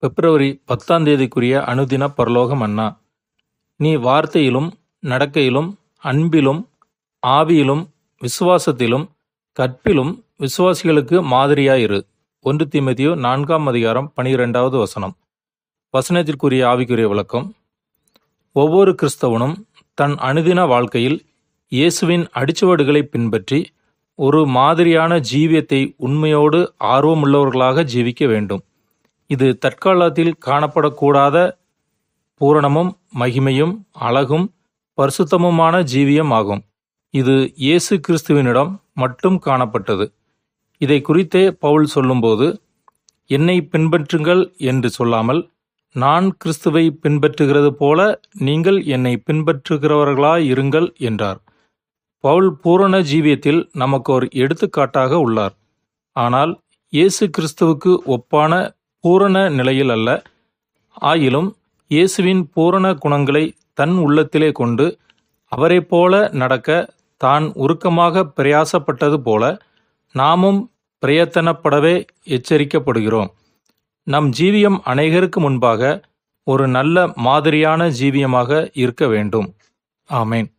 பிப்ரவரி 10 அனுதின பரலோக மன்னா. நீ வார்த்தையிலும் நடக்கையிலும் அன்பிலும் ஆவியிலும் விசுவாசத்திலும் கற்பிலும் விசுவாசிகளுக்கு மாதிரியாயிரு. 1 தீமோத்தேயு 4:12 வசனத்திற்குரிய ஆவிக்குரிய விளக்கம். ஒவ்வொரு கிறிஸ்தவனும் தன் அனுதின வாழ்க்கையில் இயேசுவின் அடிச்சுவடுகளை பின்பற்றி ஒரு மாதிரியான ஜீவியத்தை உண்மையோடு ஆர்வமுள்ளவர்களாக ஜீவிக்க வேண்டும். இது தற்காலத்தில் காணப்படக்கூடாத பூரணமும் மகிமையும் அழகும் பரிசுத்தமுமான ஜீவியம் ஆகும். இது இயேசு கிறிஸ்துவினிடம் மட்டும் காணப்பட்டது. இதை குறித்தே பவுல் சொல்லும்போது, என்னை பின்பற்றுங்கள் என்று சொல்லாமல், நான் கிறிஸ்துவை பின்பற்றுகிறது போல நீங்கள் என்னை பின்பற்றுகிறவர்களாயிருங்கள் என்றார். பவுல் பூரண ஜீவியத்தில் நமக்கு ஒரு எடுத்துக்காட்டாக உள்ளார். ஆனால் இயேசு கிறிஸ்துவுக்கு ஒப்பான பூரண நிலையில் அல்ல. ஆயிலும் இயேசுவின் பூரண குணங்களை தன் உள்ளத்திலே கொண்டு அவரைப் போல நடக்க தான் உருக்கமாக பிரயாசப்பட்டது போல நாமும் பிரயத்தனப்படவே எச்சரிக்கப்படுகிறோம். நம் ஜீவியம் அநேகருக்கு முன்பாக ஒரு நல்ல மாதிரியான ஜீவியமாக இருக்க வேண்டும். ஆமேன்.